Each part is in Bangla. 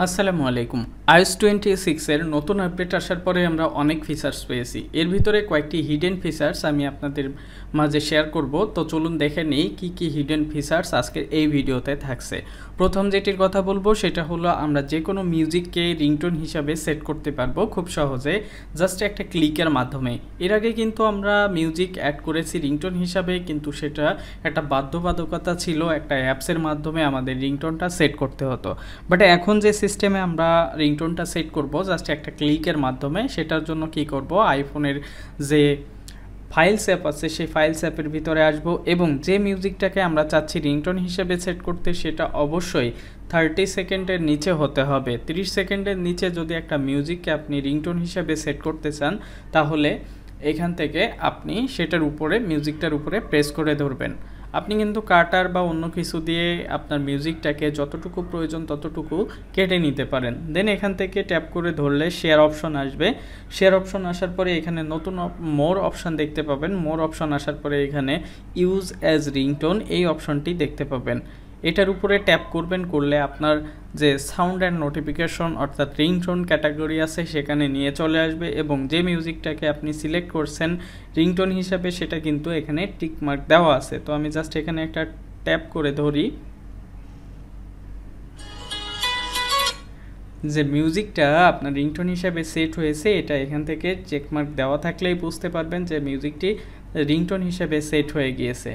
আসসালামু আলাইকুম। iOS 26 এর নতুন আপডেট আসার পরে আমরা অনেক ফিচার্স পেয়েছি। এর ভিতরে কয়েকটি হিডেন ফিচার্স আমি আপনাদের মাঝে শেয়ার করব। তো চলুন দেখে নিই কি কি হিডেন ফিচার্স আজকের এই ভিডিওতে থাকছে। প্রথম যেটির কথা বলবো সেটা হলো আমরা যে কোনো মিউজিককে রিংটোন হিসাবে সেট করতে পারবো খুব সহজে, জাস্ট একটা ক্লিকের মাধ্যমে। এর আগে কিন্তু আমরা মিউজিক অ্যাড করেছি রিংটোন হিসাবে, কিন্তু সেটা একটা বাধ্যবাধকতা ছিল, একটা অ্যাপসের মাধ্যমে আমাদের রিংটোনটা সেট করতে হতো। বাট এখন যে সিস্টেমে আমরা রিংটোনটা সেট করব জাস্ট একটা ক্লিকের মাধ্যমে, সেটার জন্য কি করব, আইফোনের যে ফাইলস অ্যাপ আছে সেই ফাইলস অ্যাপের ভিতরে আসব এবং যে মিউজিকটাকে আমরা চাচ্ছি রিংটোন হিসেবে সেট করতে সেটা অবশ্যই 30 সেকেন্ডের নিচে হতে হবে। 30 সেকেন্ডের নিচে যদি একটা মিউজিককে আপনি রিংটোন হিসেবে সেট করতে চান তাহলে এখান থেকে আপনি সেটার উপরে মিউজিকটার উপরে প্রেস করে ধরবেন। আপনি কিন্তু কাটার বা অন্য কিছু দিয়ে আপনার মিউজিকটাকে যতটুকু প্রয়োজন ততটুকু কেটে নিতে পারেন। দেন এখান থেকে ট্যাপ করে ধরলে শেয়ার অপশন আসবে। শেয়ার অপশন আসার পরে এখানে নতুন মোর অপশন দেখতে পাবেন। মোর অপশন আসার পরে এখানে ইউজ অ্যাজ রিংটোন এই অপশনটি দেখতে পাবেন। এটার উপরে ট্যাপ করবেন, করলে আপনার যে সাউন্ড অ্যান্ড নোটিফিকেশন অর্থাৎ রিংটোন ক্যাটাগরি আছে সেখানে নিয়ে চলে আসবে এবং যে মিউজিকটাকে আপনি সিলেক্ট করছেন রিংটোন হিসাবে সেটা কিন্তু এখানে টিক মার্ক দেওয়া আছে। তো আমি জাস্ট এখানে একটা ট্যাপ করে ধরি, যে মিউজিকটা আপনার রিংটোন হিসাবে সেট হয়েছে এটা এখান থেকে চেকমার্ক দেওয়া থাকলেই বুঝতে পারবেন যে মিউজিকটি রিংটোন হিসাবে সেট হয়ে গিয়েছে।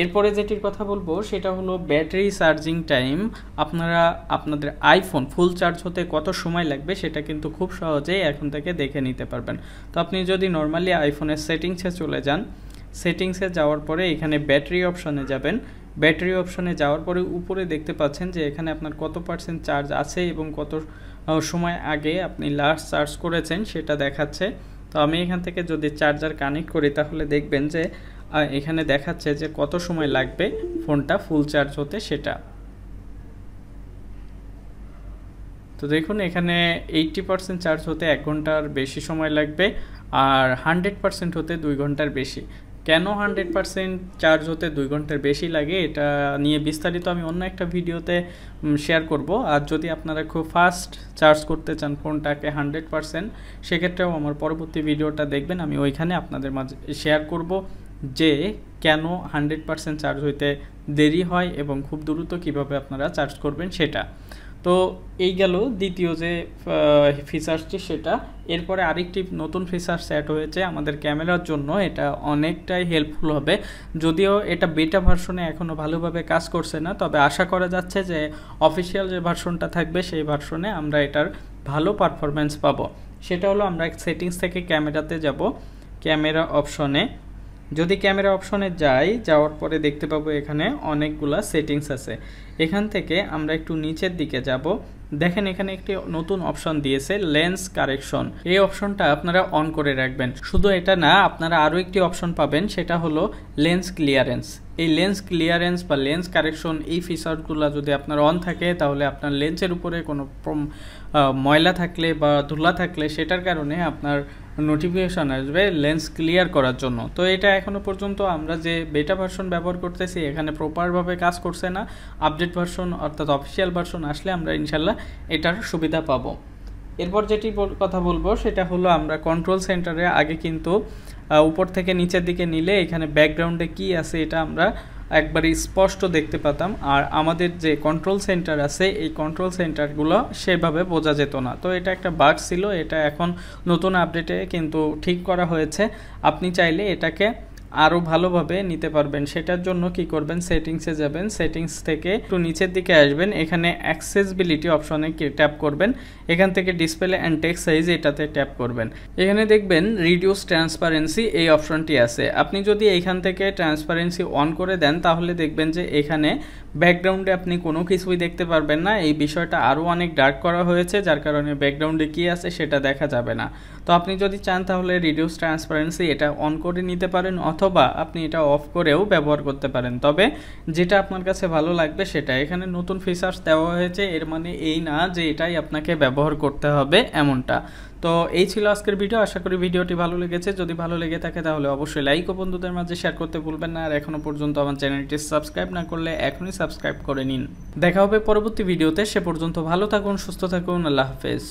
এরপরে যেটির কথা বলবো সেটা হলো ব্যাটারি চার্জিং টাইম। আপনারা আপনাদের আইফোন ফুল চার্জ হতে কত সময় লাগবে সেটা কিন্তু খুব সহজেই এখন থেকে দেখে নিতে পারবেন। তো আপনি যদি নর্মালি আইফোনের সেটিংসে চলে যান, সেটিংসে যাওয়ার পরে এখানে ব্যাটারি অপশনে যাবেন। ব্যাটারি অপশনে যাওয়ার পরে উপরে দেখতে পাচ্ছেন যে এখানে আপনার কত পার্সেন্ট চার্জ আছে এবং কত সময় আগে আপনি লাস্ট চার্জ করেছেন সেটা দেখাচ্ছে। তো আমি এখান থেকে যদি চার্জার কানেক্ট করি তাহলে দেখবেন যে এখানে দেখাচ্ছে যে কত সময় লাগবে ফোনটা ফুল চার্জ হতে সেটা। তো দেখুন এখানে 80% চার্জ হতে 1 ঘন্টার বেশি সময় লাগবে আর 100% হতে 2 ঘন্টার বেশি। কেন 100% চার্জ হতে 2 ঘন্টার বেশি লাগে এটা নিয়ে বিস্তারিত আমি অন্য একটা ভিডিওতে শেয়ার করব। আর যদি আপনারা খুব ফাস্ট চার্জ করতে চান ফোনটাকে 100% সেক্ষেত্রেও আমার পরবর্তী ভিডিওটা দেখবেন, আমি ওইখানে আপনাদের মাঝে শেয়ার করব যে কেন 100% চার্জ হইতে দেরি হয় এবং খুব দ্রুত কিভাবে আপনারা চার্জ করবেন সেটা। তো এই গেল দ্বিতীয় যে ফিচার্সটি সেটা। এরপরে আরেকটি নতুন ফিচার্স অ্যাড হয়েছে আমাদের ক্যামেরার জন্য, এটা অনেকটাই হেল্পফুল হবে। যদিও এটা বেটা ভার্সনে এখনও ভালোভাবে কাজ করছে না, তবে আশা করা যাচ্ছে যে অফিসিয়াল যে ভার্সনটা থাকবে সেই ভার্সনে আমরা এটার ভালো পারফরমেন্স পাবো। সেটা হলো আমরা সেটিংস থেকে ক্যামেরাতে যাব, ক্যামেরা অপশনে যদি ক্যামেরা অপশনে যাওয়ার পরে দেখতে পাবো এখানে অনেকগুলা সেটিংস আছে। এখান থেকে আমরা একটু নিচের দিকে যাব, দেখেন এখানে একটি নতুন অপশন দিয়েছে লেন্স কারেকশন। এই অপশনটা আপনারা অন করে রাখবেন। শুধু এটা না, আপনারা আরও একটি অপশন পাবেন সেটা হলো লেন্স ক্লিয়ারেন্স। এই লেন্স ক্লিয়ারেন্স বা লেন্স কারেকশন এই ফিচারগুলো যদি আপনার অন থাকে তাহলে আপনার লেন্সের উপরে কোনো ময়লা থাকলে বা ধুলা থাকলে সেটার কারণে আপনার নোটিফিকেশন আসবে লেন্স ক্লিয়ার করার জন্য। তো এটা এখনও পর্যন্ত আমরা যে বেটা ভার্সন ব্যবহার করতেছি এখানে প্রপারভাবে কাজ করছে না। আপডেট ভার্সন অর্থাৎ অফিসিয়াল ভার্সন আসলে আমরা ইনশাল্লাহ এটার সুবিধা পাবো। এরপর যেটি কথা বলবো সেটা হলো আমরা কন্ট্রোল সেন্টারে আগে কিন্তু উপর থেকে নিচের দিকে নিলে এখানে ব্যাকগ্রাউন্ডে কি আছে এটা আমরা একবারে স্পষ্ট দেখতে পেতাম, আর আমাদের যে কন্ট্রোল সেন্টার আছে এই কন্ট্রোল সেন্টারগুলো সেভাবে বোঝা যেত না। তো এটা একটা বাগ ছিল, এটা এখন নতুন আপডেটে কিন্তু ঠিক করা হয়েছে। আপনি চাইলে এটাকে আরও ভালোভাবে নিতে পারবেন। সেটার জন্য কি করবেন, সেটিংসে যাবেন, সেটিংস থেকে একটু নিচের দিকে আসবেন, এখানে অ্যাক্সেসিবিলিটি অপশনে ট্যাপ করবেন, এখান থেকে ডিসপ্লে অ্যান্ড টেক্সট সাইজ এটাতে ট্যাপ করবেন। এখানে দেখবেন রিডিউস ট্রান্সপারেন্সি এই অপশনটি আছে। আপনি যদি এখান থেকে ট্রান্সপারেন্সি অন করে দেন তাহলে দেখবেন যে এখানে ব্যাকগ্রাউন্ডে আপনি কোনো কিছুই দেখতে পারবেন না। এই বিষয়টা আরও অনেক ডার্ক করা হয়েছে যার কারণে ব্যাকগ্রাউন্ডে কি আছে সেটা দেখা যাবে না। তো আপনি যদি চান তাহলে রিডিউস ট্রান্সপারেন্সি এটা অন করে নিতে পারেন অথবা আপনি এটা অফ করেও ব্যবহার করতে পারেন, তবে যেটা আপনার কাছে ভালো লাগবে সেটা। এখানে নতুন ফিচার্স দেওয়া হয়েছে, এর মানে এই না যে এটাই আপনাকে ব্যবহার করতে হবে এমনটা। তো এই ছিল আজকের ভিডিও। আশা করি ভিডিওটি ভালো লেগেছে। যদি ভালো লেগে থাকে তাহলে অবশ্যই লাইক ও বন্ধুদের মাঝে শেয়ার করতে ভুলবেন না। আর এখনও পর্যন্ত আমার চ্যানেলটি সাবস্ক্রাইব না করলে এখনই সাবস্ক্রাইব করে নিন। দেখা হবে পরবর্তী ভিডিওতে। সে পর্যন্ত ভালো থাকুন, সুস্থ থাকুন। আল্লাহ হাফেজ।